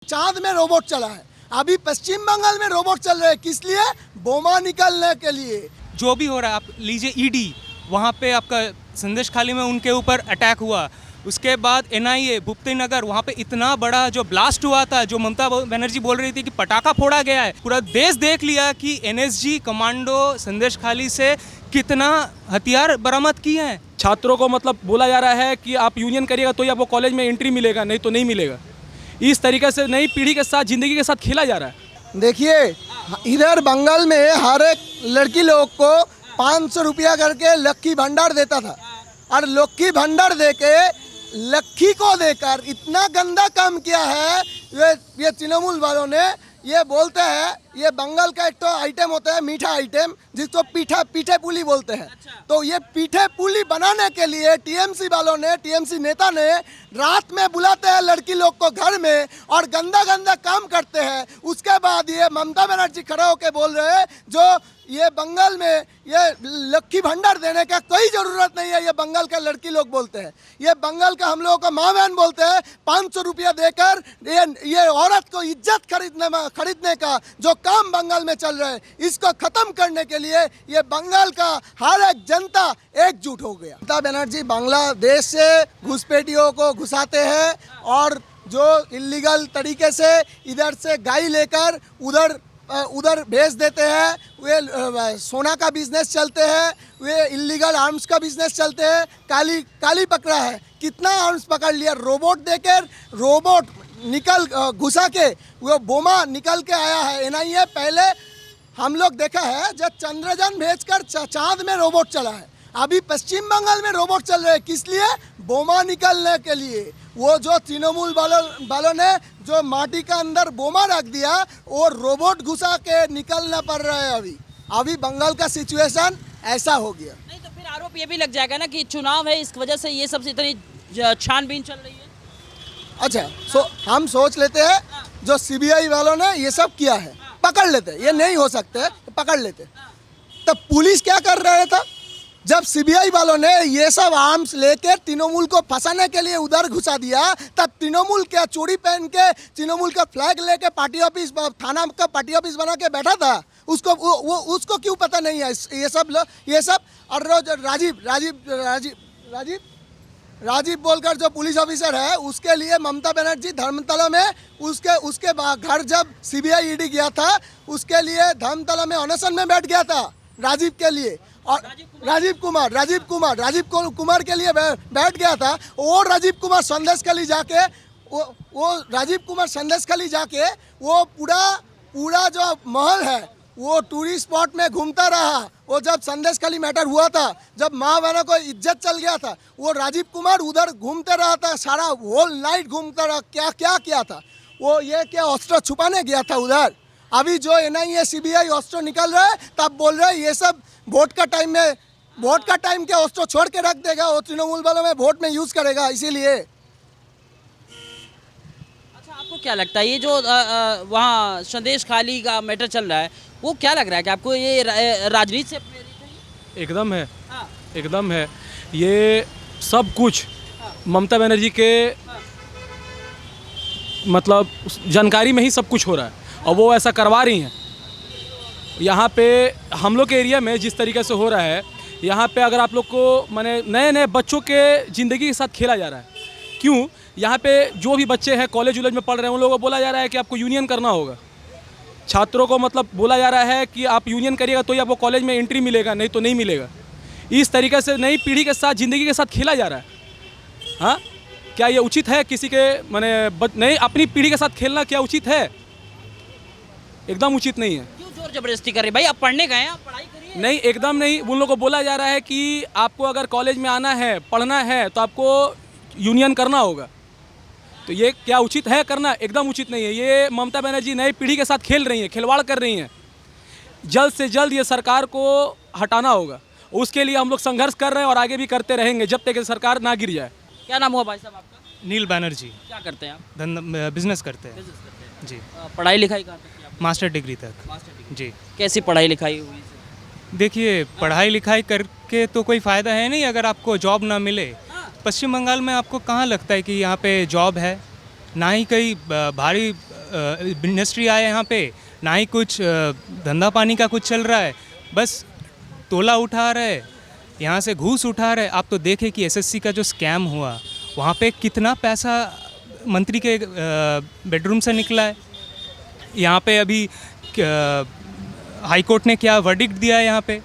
चांद में रोबोट चला है। अभी पश्चिम बंगाल में रोबोट चल रहे हैं, किस लिए? बोमा निकलने के लिए। जो भी हो रहा है, आप लीजिए ईडी, वहाँ पे आपका संदेश खाली में उनके ऊपर अटैक हुआ। उसके बाद एनआईए भूपति नगर, वहाँ पे इतना बड़ा जो ब्लास्ट हुआ था, जो ममता बनर्जी बोल रही थी कि पटाखा फोड़ा गया है, पूरा देश देख लिया कि एनएसजी कमांडो संदेश खाली से कितना हथियार बरामद किए हैं। छात्रों को मतलब बोला जा रहा है कि आप यूनियन करिएगा तो ही आपको कॉलेज में एंट्री मिलेगा, नहीं तो नहीं मिलेगा। इस तरीके से नई पीढ़ी के साथ, ज़िंदगी के साथ खेला जा रहा है। देखिए, इधर बंगाल में हर एक लड़की लोग को 500 रुपया करके लक्की भंडार देता था, और लक्की भंडार देके लक्की को देकर इतना गंदा काम किया है ये तृणमूल वालों ने। ये बोलते हैं, ये बंगाल का एक तो आइटम होता है मीठा आइटम, जिसको पीठे पुली बोलते हैं। तो ये पीठे पुली बनाने के लिए टीएमसी वालों ने, टीएमसी नेता ने रात में बुलाते हैं लड़की लोग को घर में और गंदा गंदा काम करते हैं। उसके बाद ये ममता बनर्जी खड़ा होकर बोल रहे हैं जो ये बंगाल में ये लक्की भंडार देने का कोई ज़रूरत नहीं है, ये बंगाल का लड़की लोग बोलते हैं। ये बंगाल का हम लोगों को माँ बहन बोलते हैं। 500 रुपया देकर ये औरत को इज्जत खरीदने का जो काम बंगाल में चल रहा है, इसको ख़त्म करने के लिए ये बंगाल का हर एक जनता एकजुट हो गया। ममता बनर्जी बांग्लादेश से घुसपैठियों को घुसाते हैं और जो इलीगल तरीके से इधर से गाय लेकर उधर भेज देते हैं। वे सोना का बिजनेस चलते हैं, वे इलीगल आर्म्स का बिजनेस चलते हैं। काली पकड़ा है, कितना आर्म्स पकड़ लिया। रोबोट देकर रोबोट घुसा के वो बोमा निकल के आया है। एनआईए पहले हम लोग देखा है जब चंद्रयान भेजकर चांद में रोबोट चला है। अभी पश्चिम बंगाल में रोबोट चल रहे हैं, किस लिए? बोमा निकलने के लिए। वो जो तृणमूल वालों ने जो माटी का अंदर बोमा रख दिया, वो रोबोट घुसा के निकलना पड़ रहा है। अभी बंगाल का सिचुएशन ऐसा हो गया। नहीं तो फिर आरोप ये भी लग जाएगा ना कि चुनाव है, इस वजह से ये सब इतनी छानबीन चल रही है। अच्छा, हम सोच लेते हैं जो सीबीआई वालों ने ये सब किया है, पकड़ लेते। ये नहीं हो सकते, पकड़ लेते। तब पुलिस क्या कर रहा था? जब सीबीआई वालों ने ये सब आर्म्स लेकर तृणमूल को फंसाने के लिए उधर घुसा दिया, तब तृणमूल क्या चूड़ी पहन के तृणमूल का फ्लैग लेके पार्टी ऑफिस, थाना का पार्टी ऑफिस बना के बैठा था। उसको क्यों पता नहीं है ये सब? और राजीव बोलकर जो पुलिस ऑफिसर है, उसके लिए ममता बनर्जी धर्मतला में उसके घर जब सीबीआई ईडी गया था, उसके लिए धर्मतला में अनशन में बैठ गया था राजीव के लिए। और राजीव कुमार के लिए बैठ गया था। वो राजीव कुमार संदेशखाली जाके वो पूरा जो महल है वो टूरिस्ट स्पॉट में घूमता रहा। वो जब संदेशखाली मैटर हुआ था, जब माँ बहनों को इज्जत चल गया था, वो राजीव कुमार उधर घूमते रहा था, सारा होल नाइट घूमता रहा। क्या किया था वो? ये क्या अस्त्र छुपाने गया था उधर? अभी जो एनआईए सीबीआई अस्त्र निकल रहा है, तब बोल रहे हैं ये सब वोट का टाइम के अस्त्र छोड़ के रख देगा, वो तृणमूल वालों में वोट में यूज करेगा, इसीलिए। अच्छा, आपको क्या लगता है ये जो वहाँ संदेश खाली का मैटर चल रहा है, वो क्या लग रहा है कि आपको ये राजनीति से प्रेरित है? एकदम है। हाँ। एकदम है। ये सब कुछ ममता बनर्जी के मतलब जानकारी में ही सब कुछ हो रहा है, और वो ऐसा करवा रही हैं। यहाँ पे हम लोग के एरिया में जिस तरीके से हो रहा है, यहाँ पे अगर आप लोग को माने नए बच्चों के ज़िंदगी के साथ खेला जा रहा है। क्यों? यहाँ पे जो भी बच्चे हैं कॉलेज वॉलेज में पढ़ रहे हैं, उन लोगों को बोला जा रहा है कि आपको यूनियन करना होगा। छात्रों को मतलब बोला जा रहा है कि आप यूनियन करिएगा तो ही आपको कॉलेज में एंट्री मिलेगा, नहीं तो नहीं मिलेगा। इस तरीके से नई पीढ़ी के साथ, ज़िंदगी के साथ खेला जा रहा है। हाँ, क्या ये उचित है? किसी के माने नहीं, अपनी पीढ़ी के साथ खेलना क्या उचित है? एकदम उचित नहीं है। क्यों जोर जबरदस्ती कर रहे भाई? आप पढ़ने गए हैं, आप पढ़ाई करिए। नहीं, एकदम नहीं। उन लोगों को बोला जा रहा है कि आपको अगर कॉलेज में आना है, पढ़ना है, तो आपको यूनियन करना होगा। तो ये क्या उचित है करना? एकदम उचित नहीं है। ये ममता बनर्जी नई पीढ़ी के साथ खेल रही हैं, खिलवाड़ कर रही हैं। जल्द से जल्द ये सरकार को हटाना होगा। उसके लिए हम लोग संघर्ष कर रहे हैं और आगे भी करते रहेंगे जब तक ये सरकार ना गिर जाए। क्या नाम हुआ भाई साहब आपका? नील बैनर्जी। क्या करते हैं आप? बिजनेस करते हैं जी। पढ़ाई लिखाई कहाँ तक की आपने? मास्टर डिग्री तक मास्टर डिग्री। जी। कैसी पढ़ाई लिखाई हुई सर? देखिए, पढ़ाई लिखाई करके तो कोई फ़ायदा है नहीं अगर आपको जॉब ना मिले। पश्चिम बंगाल में आपको कहाँ लगता है कि यहाँ पे जॉब है? ना ही कोई भारी इंडस्ट्री आया यहाँ पे, ना ही कुछ धंधा पानी का कुछ चल रहा है। बस तोला उठा रहे, यहाँ से घूस उठा रहे। आप तो देखें कि एसएससी का जो स्कैम हुआ, वहाँ पे कितना पैसा मंत्री के बेडरूम से निकला है। यहाँ पे अभी हाई कोर्ट ने क्या वर्डिक्ट दिया है यहाँ पे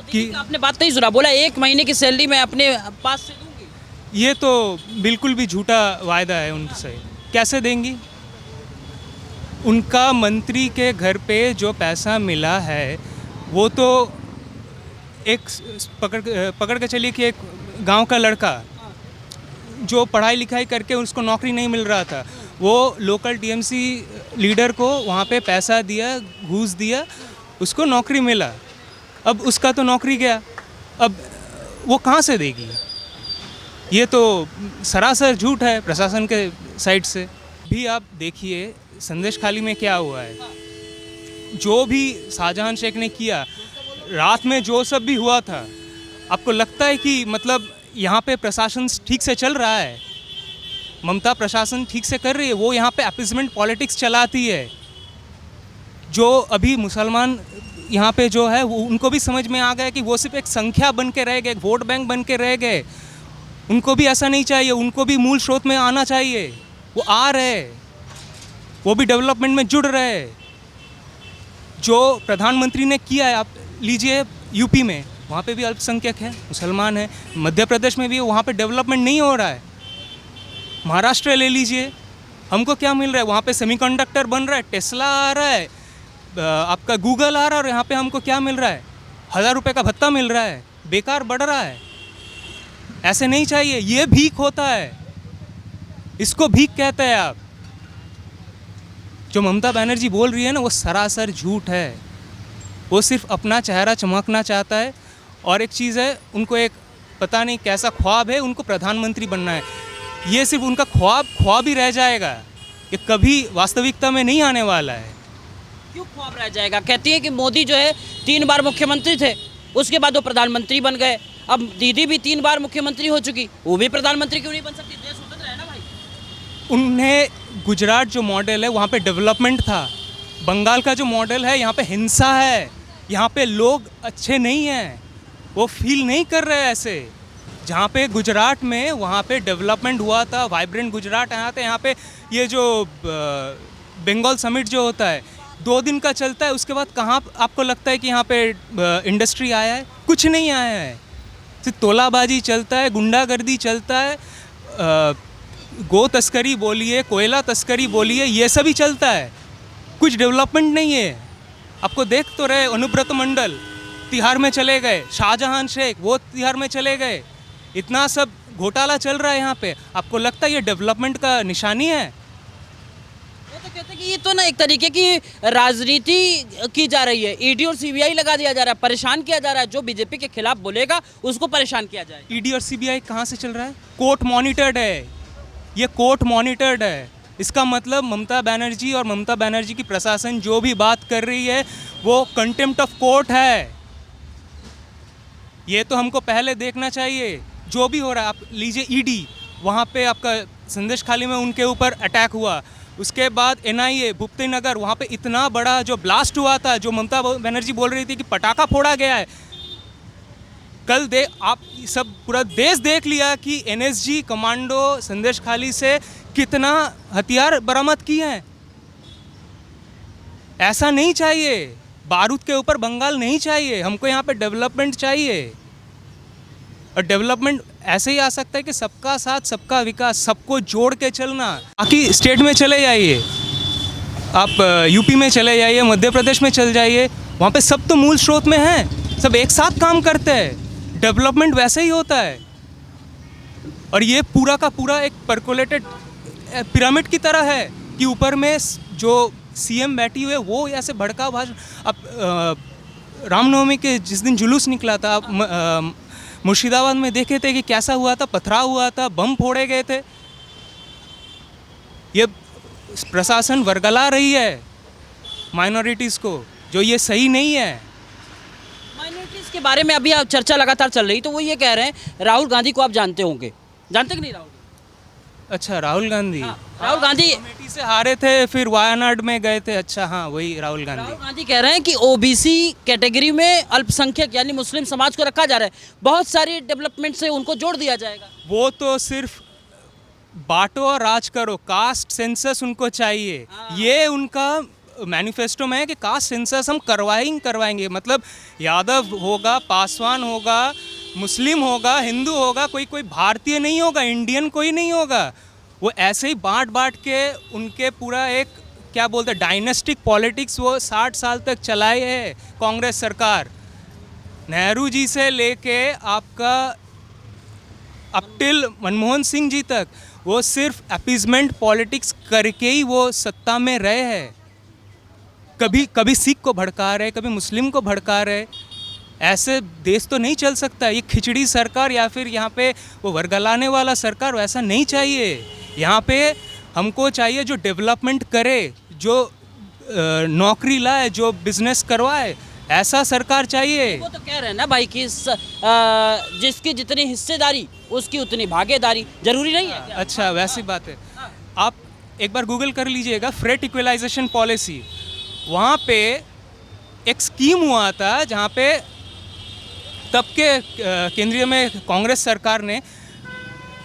कि आपने बात नहीं सुना, बोला 1 महीने की सैलरी मैं अपने पास से दूंगी। ये तो बिल्कुल भी झूठा वायदा है उनसे। कैसे देंगी? उनका मंत्री के घर पे जो पैसा मिला है वो तो एक पकड़ के चलिए कि एक गांव का लड़का जो पढ़ाई लिखाई करके उसको नौकरी नहीं मिल रहा था, वो लोकल टीएमसी लीडर को वहाँ पे पैसा दिया, घूस दिया, उसको नौकरी मिला। अब उसका तो नौकरी गया, अब वो कहाँ से देगी? ये तो सरासर झूठ है प्रशासन के साइड से। भी आप देखिए संदेश खाली में क्या हुआ है, जो भी शाहजहां शेख ने किया, रात में जो सब भी हुआ था, आपको लगता है कि मतलब यहाँ पे प्रशासन ठीक से चल रहा है? ममता प्रशासन ठीक से कर रही है? वो यहाँ पे अपीसमेंट पॉलिटिक्स चलाती है। जो अभी मुसलमान यहाँ पे जो है वो उनको भी समझ में आ गया कि वो सिर्फ एक संख्या बन के रह गए, एक वोट बैंक बन के रह गए। उनको भी ऐसा नहीं चाहिए, उनको भी मूल स्रोत में आना चाहिए। वो आ रहे, वो भी डेवलपमेंट में जुड़ रहे। जो प्रधानमंत्री ने किया है, आप लीजिए यूपी में, वहाँ पे भी अल्पसंख्यक है, मुसलमान है। मध्य प्रदेश में भी वहाँ पे डेवलपमेंट नहीं हो रहा है। महाराष्ट्र ले लीजिए, हमको क्या मिल रहा है? वहाँ पे सेमीकंडक्टर बन रहा है, टेस्ला आ रहा है, आपका गूगल आ रहा है, और यहाँ पे हमको क्या मिल रहा है? 1000 रुपये का भत्ता मिल रहा है, बेकार बढ़ रहा है। ऐसे नहीं चाहिए, ये भीख होता है, इसको भीख कहते हैं आप। जो ममता बनर्जी बोल रही है ना, वो सरासर झूठ है। वो सिर्फ अपना चेहरा चमकना चाहता है। और एक चीज़ है, उनको एक पता नहीं कैसा ख्वाब है, उनको प्रधानमंत्री बनना है। ये सिर्फ उनका ख्वाब ही रह जाएगा, ये कभी वास्तविकता में नहीं आने वाला है। क्यों ख्वाब रह जाएगा? कहती है कि मोदी जो है 3 बार मुख्यमंत्री थे, उसके बाद वो प्रधानमंत्री बन गए। अब दीदी भी 3 बार मुख्यमंत्री हो चुकी, वो भी प्रधानमंत्री क्यों नहीं बन सकती? देश स्वतंत्र है ना भाई। उन्हें गुजरात जो मॉडल है वहाँ पे डेवलपमेंट था, बंगाल का जो मॉडल है यहाँ पे हिंसा है, यहाँ पे लोग अच्छे नहीं हैं, वो फील नहीं कर रहे ऐसे। जहाँ पे गुजरात में वहाँ पे डेवलपमेंट हुआ था, वाइब्रेंट गुजरात आया था। यहाँ पे ये जो बंगाल समिट जो होता है 2 दिन का चलता है, उसके बाद कहाँ आपको लगता है कि यहाँ पे इंडस्ट्री आया है? कुछ नहीं आया है। सिर्फ तोलाबाजी चलता है, गुंडागर्दी चलता है, गो तस्करी बोलिए, कोयला तस्करी बोलिए, ये सब ही चलता है। कुछ डेवलपमेंट नहीं है। आपको देख तो रहे, अनुब्रत मंडल तिहाड़ में चले गए, शाहजहां शेख वो तिहाड़ में चले गए, इतना सब घोटाला चल रहा है यहाँ पे। आपको लगता है ये डेवलपमेंट का निशानी है? वो तो कहते हैं कि ये तो ना एक तरीके की राजनीति की जा रही है। ईडी और सीबीआई लगा दिया जा रहा है, परेशान किया जा रहा है। जो बीजेपी के खिलाफ बोलेगा उसको परेशान किया जाएगा। ईडी और सीबीआई कहाँ से चल रहा है? कोर्ट मॉनिटर्ड है, ये कोर्ट मॉनिटर्ड है। इसका मतलब ममता बनर्जी और ममता बनर्जी की प्रशासन जो भी बात कर रही है वो कंटेम्प्ट ऑफ कोर्ट है। ये तो हमको पहले देखना चाहिए। जो भी हो रहा है, आप लीजिए ईडी, वहाँ पे आपका संदेश खाली में उनके ऊपर अटैक हुआ, उसके बाद एनआईए भूपति नगर, वहाँ पे इतना बड़ा जो ब्लास्ट हुआ था, जो ममता बनर्जी बोल रही थी कि पटाखा फोड़ा गया है। कल आप सब पूरा देश देख लिया कि एनएसजी कमांडो संदेश खाली से कितना हथियार बरामद किए हैं। ऐसा नहीं चाहिए, बारूद के ऊपर बंगाल नहीं चाहिए, हमको यहाँ पे डेवलपमेंट चाहिए। और डेवलपमेंट ऐसे ही आ सकता है कि सबका साथ सबका विकास, सबको जोड़ के चलना। बाकी स्टेट में चले जाइए, आप यूपी में चले जाइए, मध्य प्रदेश में चल जाइए, वहाँ पे सब तो मूल स्रोत में हैं, सब एक साथ काम करते हैं। डेवलपमेंट वैसे ही होता है। और ये पूरा का पूरा एक परकोलेटेड पिरामिड की तरह है कि ऊपर में जो सीएम बैठी हुई है वो ऐसे भड़का भाषण। अब रामनवमी के जिस दिन जुलूस निकला था, आप मुर्शिदाबाद में देखे थे कि कैसा हुआ था, पथराव हुआ था, बम फोड़े गए थे। ये प्रशासन वर्गला रही है माइनॉरिटीज़ को, जो ये सही नहीं है। माइनॉरिटीज़ के बारे में अभी चर्चा लगातार चल रही, तो वो ये कह रहे हैं राहुल गांधी को आप जानते होंगे, जानते कि नहीं राहुल? अच्छा, राहुल गांधी राहुल गांधी अमेठी से हारे थे, फिर वायनाड में गए थे। अच्छा, हाँ, वही राहुल राहुल गांधी। गांधी कह रहे हैं कि ओबीसी कैटेगरी में अल्पसंख्यक यानी मुस्लिम समाज को रखा जा रहा है, बहुत सारी डेवलपमेंट से उनको जोड़ दिया जाएगा। वो तो सिर्फ बांटो और राज करो, कास्ट सेंसस उनको चाहिए। ये उनका मैनिफेस्टो में है कि कास्ट सेंसस हम करवाएंगे। मतलब यादव होगा, पासवान होगा, मुस्लिम होगा, हिंदू होगा, कोई भारतीय नहीं होगा, इंडियन कोई नहीं होगा। वो ऐसे ही बांट के उनके पूरा एक क्या बोलते हैं डायनेस्टिक पॉलिटिक्स वो 60 साल तक चलाए है कांग्रेस सरकार। नेहरू जी से लेके आपका अप टिल मनमोहन सिंह जी तक वो सिर्फ अपीजमेंट पॉलिटिक्स करके ही वो सत्ता में रहे हैं। कभी सिख को भड़का रहे, कभी मुस्लिम को भड़का रहे। ऐसे देश तो नहीं चल सकता। ये खिचड़ी सरकार या फिर यहाँ पे वो वर्गलाने वाला सरकार वैसा नहीं चाहिए। यहाँ पे हमको चाहिए जो डेवलपमेंट करे, जो नौकरी लाए, जो बिजनेस करवाए, ऐसा सरकार चाहिए। वो तो कह रहे हैं ना भाई कि जिसकी जितनी हिस्सेदारी उसकी उतनी भागीदारी, जरूरी नहीं है क्या? अच्छा, वैसी बात है। आप एक बार गूगल कर लीजिएगा फ्रेट इक्वलाइजेशन पॉलिसी। वहाँ पे एक स्कीम हुआ था जहाँ पे तब के केंद्रीय में कांग्रेस सरकार ने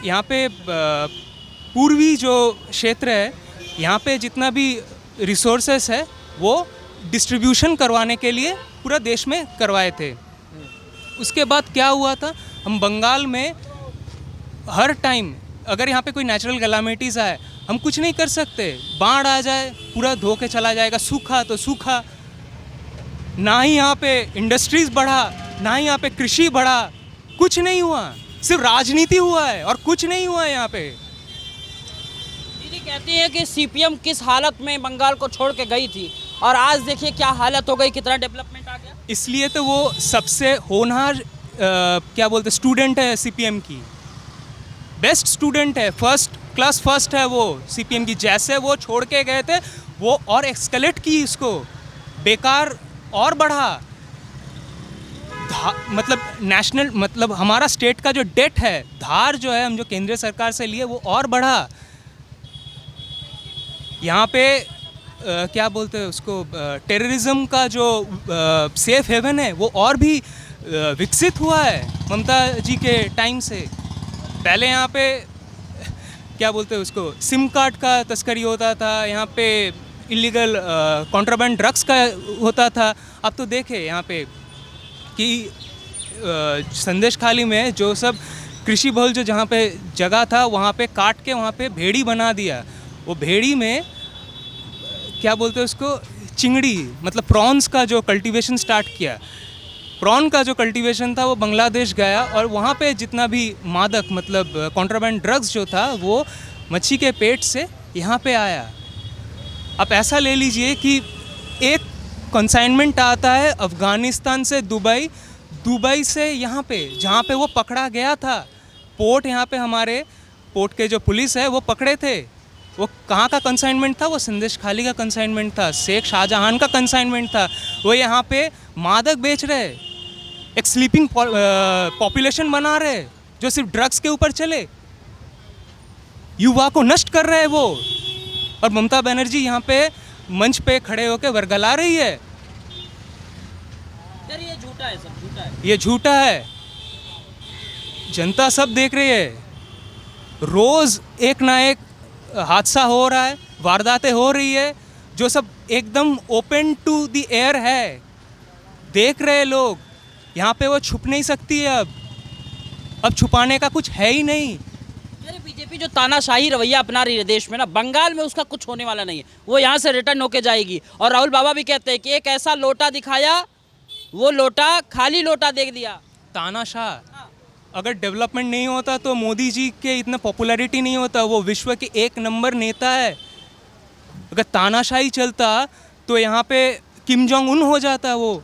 यहाँ पे पूर्वी जो क्षेत्र है यहाँ पे जितना भी रिसोर्सेस है वो डिस्ट्रीब्यूशन करवाने के लिए पूरा देश में करवाए थे। उसके बाद क्या हुआ था, हम बंगाल में हर टाइम अगर यहाँ पे कोई नेचुरल कैलामिटीज़ आए हम कुछ नहीं कर सकते। बाढ़ आ जाए पूरा धो के चला जाएगा, सूखा तो सूखा। ना ही यहाँ पे इंडस्ट्रीज़ बढ़ा, ना ही यहाँ पे कृषि बढ़ा, कुछ नहीं हुआ। सिर्फ राजनीति हुआ है और कुछ नहीं हुआ है यहाँ पे। दीदी कहती है कि सीपीएम किस हालत में बंगाल को छोड़ के गई थी और आज देखिए क्या हालत हो गई, कितना डेवलपमेंट आ गया। इसलिए तो वो सबसे होनहार क्या बोलते स्टूडेंट है सीपीएम की, बेस्ट स्टूडेंट है, फर्स्ट क्लास फर्स्ट है वो सीपीएम की। जैसे वो छोड़ के गए थे वो और एक्सकलेट की, इसको बेकार और बढ़ा। मतलब नेशनल मतलब हमारा स्टेट का जो डेट है, धार जो है हम जो केंद्रीय सरकार से लिए वो और बढ़ा। यहाँ पे क्या बोलते हैं उसको, टेररिज्म का जो सेफ हेवन है वो और भी विकसित हुआ है ममता जी के टाइम से। पहले यहाँ पे क्या बोलते हैं उसको, सिम कार्ड का तस्करी होता था, यहाँ पे इलीगल कॉन्ट्राबैंड ड्रग्स का होता था। अब तो देखे यहाँ पे कि संदेश खाली में जो सब कृषि बहुल जो जहाँ पे जगह था वहाँ पे काट के वहाँ पे भेड़ी बना दिया। वो भेड़ी में क्या बोलते हैं उसको, चिंगड़ी मतलब प्रॉन्स का जो कल्टीवेशन स्टार्ट किया। प्रॉन का जो कल्टीवेशन था वो बांग्लादेश गया और वहाँ पे जितना भी मादक मतलब कॉन्ट्राबैंड ड्रग्स जो था वो मच्छी के पेट से यहाँ पे आया। आप ऐसा ले लीजिए कि एक कंसाइनमेंट आता है अफ़गानिस्तान से दुबई, दुबई से यहाँ पे जहाँ पे वो पकड़ा गया था, पोर्ट यहाँ पे हमारे पोर्ट के जो पुलिस है वो पकड़े थे। वो कहाँ का कंसाइनमेंट था, वो संदेश खाली का कंसाइनमेंट था, शेख शाहजहां का कंसाइनमेंट था। वो यहाँ पे मादक बेच रहे, एक स्लीपिंग पॉपुलेशन बना रहे जो सिर्फ ड्रग्स के ऊपर चले, युवा को नष्ट कर रहे हैं वो। और ममता बनर्जी यहाँ पे मंच पे खड़े होकर वर्गला रही है। यार ये झूठा है, सब झूठा है। ये झूठा है, जनता सब देख रही है। रोज़ एक ना एक हादसा हो रहा है, वारदातें हो रही है जो सब एकदम ओपन टू द एयर है, देख रहे लोग। यहाँ पे वो छुप नहीं सकती है। अब छुपाने का कुछ है ही नहीं। अरे बीजेपी जो तानाशाही रवैया अपना रही है देश में ना, बंगाल में उसका कुछ होने वाला नहीं है। वो यहाँ से रिटर्न होके जाएगी। और राहुल बाबा भी कहते हैं कि एक ऐसा लोटा दिखाया, वो लोटा खाली लोटा देख दिया। तानाशाह, अगर डेवलपमेंट नहीं होता तो मोदी जी के इतना पॉपुलैरिटी नहीं होता। वो विश्व के 1 नंबर नेता है। अगर तानाशाही चलता तो यहाँ पे किम जोंग उन हो जाता वो।